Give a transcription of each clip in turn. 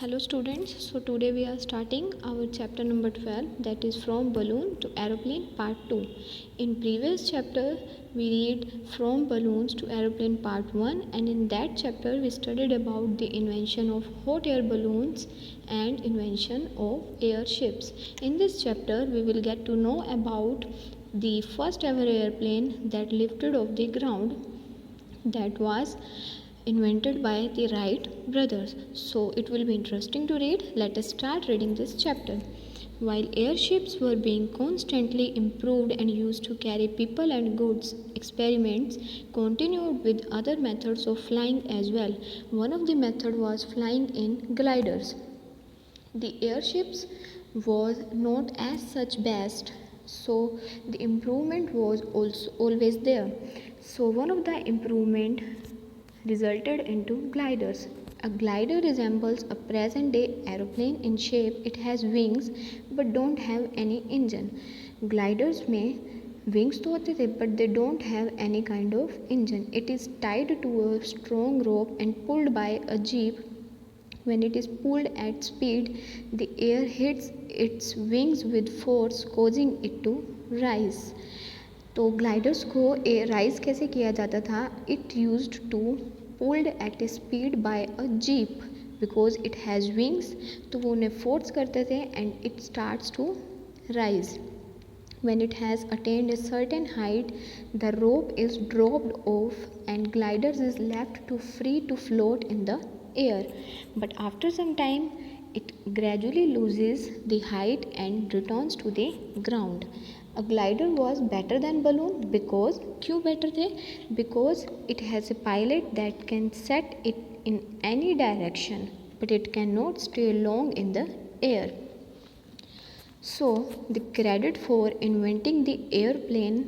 Hello students, so today we are starting our chapter number 12, that is from balloon to aeroplane part 2. In previous chapter we read from balloons to aeroplane part 1, and in that chapter we studied about the invention of hot air balloons and invention of airships. In this chapter we will get to know about the first ever airplane that lifted off the ground, that was invented by the Wright brothers. So it will be interesting to read. Let us start reading this chapter. While airships were being constantly improved and used to carry people and goods, experiments continued with other methods of flying as well. One of the methods was flying in gliders. The airships was not as such best, so the improvement was also always there. So one of the improvement resulted into gliders. A glider resembles a present day aeroplane in shape. It has wings but don't have any engine. Gliders में wings तो होते थे but they don't have any kind of engine. It is tied to a strong rope and pulled by a jeep. When it is pulled at speed, the air hits its wings with force, causing it to rise. तो gliders को rise कैसे किया जाता था? It used to pulled at a speed by a jeep because it has wings, तो वो उन्हें force करते थे and it starts to rise. When it has attained a certain height, the rope is dropped off and gliders is left to free to float in the air. But after some time, it gradually loses the height and returns to the ground. A glider was better than balloon because क्यों better थे? Because it has a pilot that can set it in any direction, but it cannot stay long in the air. So, the credit for inventing the airplane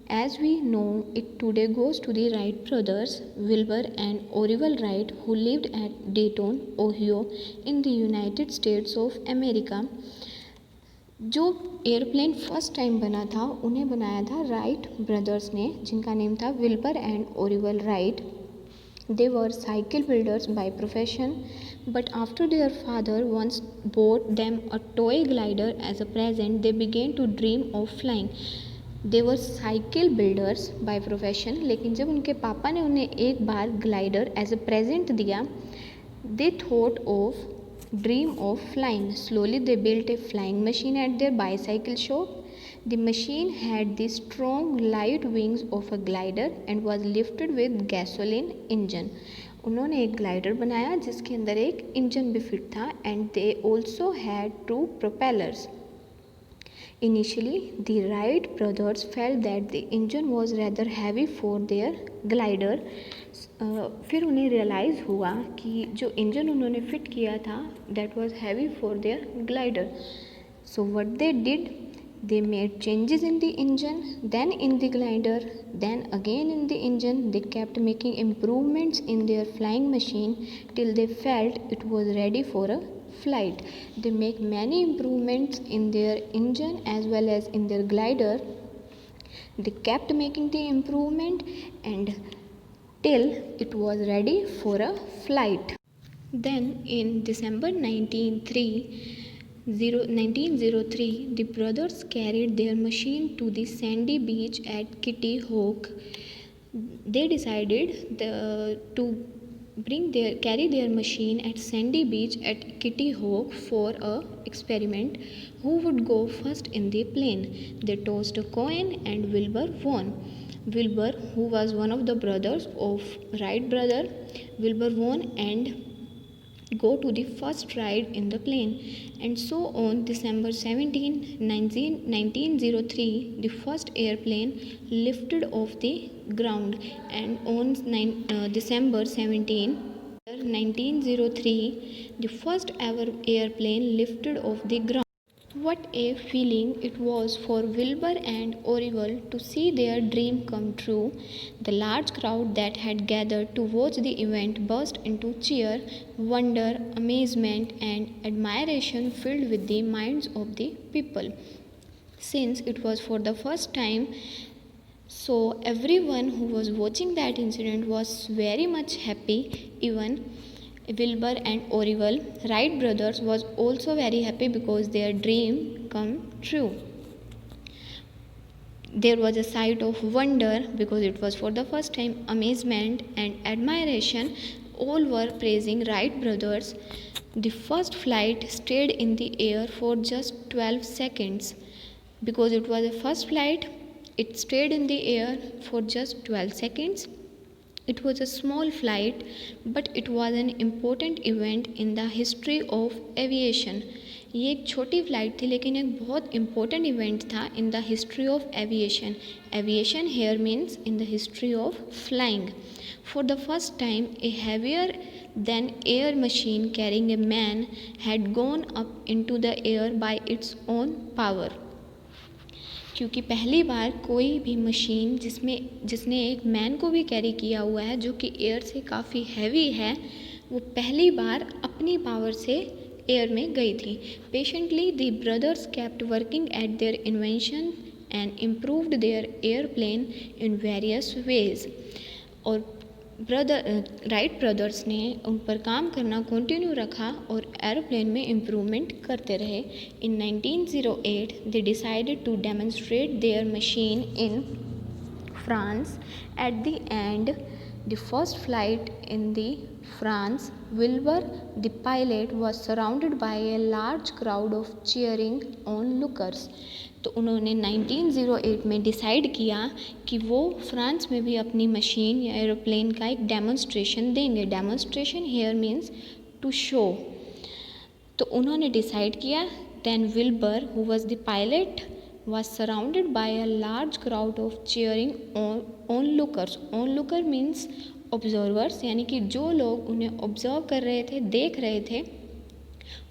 as we know it today goes to the Wright brothers, Wilbur and Orville Wright, who lived at Dayton, Ohio in the United States of America. जो airplane first time बना था उन्हें बनाया था right brothers ने, जिनका name था Wilbur and Orville Wright. They were cycle builders by profession, but after their father once bought them a toy glider as a present, they began to dream of flying. They were cycle builders by profession, लेकिन जब उनके पापा ने उन्हें एक बार glider as a present दिया, they thought of dream of flying. Slowly they built a flying machine at their bicycle shop. The machine had the strong light wings of a glider and was lifted with gasoline engine. उन्होंने एक glider बनाया जिसके अंदर एक engine भी fit था and they also had two propellers. Initially, the Wright brothers felt that the engine was rather heavy for their glider. फिर उन्हें रियलाइज़ हुआ कि जो इंजन उन्होंने फिट किया था that was heavy for their glider. So what they did? They made changes in the engine, then in the glider, then again in the engine. They kept making improvements in their flying machine till they felt it was ready for a flight. They make many improvements in their engine as well as in their glider. They kept making the improvement and till it was ready for a flight. Then in December 1903, the brothers carried their machine to the sandy beach at Kitty Hawk. They decided to carry their machine at sandy beach at Kitty Hawk for a experiment. Who would go first in the plane? They tossed a coin and Wilbur won. Wilbur, who was one of the brothers of Wright brother, Wilbur won and go to the first ride in the plane. And so on December 17, 1903, the first airplane lifted off the ground, and on December 17, 1903, the first ever airplane lifted off the ground. What a feeling it was for Wilbur and Orville to see their dream come true. The large crowd that had gathered to watch the event burst into cheer, wonder, amazement, and admiration filled with the minds of the people. Since it was for the first time, so everyone who was watching that incident was very much happy. Even Wilbur and Orville Wright brothers was also very happy because their dream come true. There was a sight of wonder because it was for the first time, amazement and admiration. All were praising Wright brothers. The first flight stayed in the air for just 12 seconds. Because it was a first flight, it stayed in the air for just 12 seconds. It was a small flight, but it was an important event in the history of aviation. ये एक छोटी flight थी लेकिन एक बहुत important event था in the history of aviation. Aviation here means in the history of flying. For the first time, a heavier than air machine carrying a man had gone up into the air by its own power. क्योंकि पहली बार कोई भी machine जिसने एक man को भी carry किया हुआ है जो कि एयर से काफ़ी हैवी है, वो पहली बार अपनी पावर से एयर में गई थी. Patiently the brothers kept working at their invention and improved their airplane in various ways. और राइट ब्रदर्स ने उन पर काम करना कंटिन्यू रखा और एरोप्लेन में इम्प्रूवमेंट करते रहे. In 1908 they decided to demonstrate their machine in France. At the end the first flight in the France, Wilbur the pilot was surrounded by a large crowd of cheering onlookers. तो उन्होंने 1908 में decide किया कि वो France में भी अपनी machine या एरोप्लेन का एक डेमोन्स्ट्रेशन देंगे. Demonstration here means to show. तो उन्होंने डिसाइड किया. Then Wilbur who was the pilot was surrounded by a large crowd of cheering onlookers. onlooker means observers, यानी कि जो लोग उन्हें ऑब्जर्व कर रहे थे, देख रहे थे,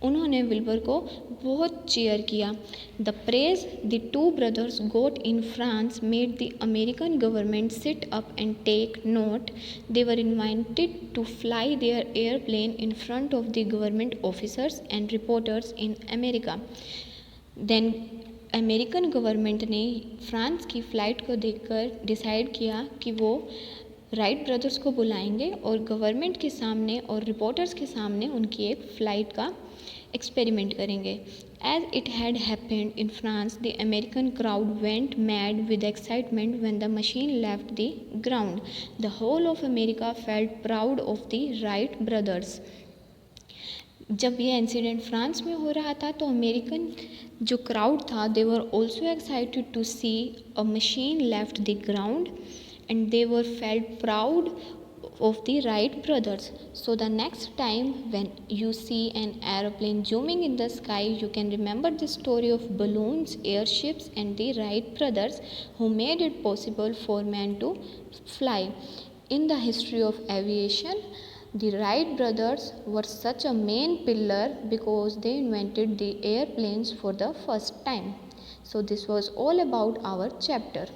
उन्होंने विल्बर को बहुत चीयर किया. The praise the two brothers got in France made the American government sit up and take note. They were invited to fly their airplane in front of the government officers and reporters in America. Then American government ने France की flight को देखकर decide किया कि वो Wright brothers को बुलाएंगे और गवर्नमेंट के सामने और रिपोर्टर्स के सामने उनकी एक फ़्लाइट का एक्सपेरिमेंट करेंगे. As it had happened in France, the American crowd went mad with excitement when the machine left the ground. The whole of America felt proud of the Wright brothers. जब ये incident France में हो रहा था तो American जो crowd था, they were also excited to see a machine left the ground and they वर फेल्ट प्राउड of the Wright brothers. So the next time when you see an aeroplane zooming in the sky, you can remember the story of balloons, airships and the Wright brothers who made it possible for man to fly. In the history of aviation, the Wright brothers were such a main pillar because they invented the airplanes for the first time. So this was all about our chapter.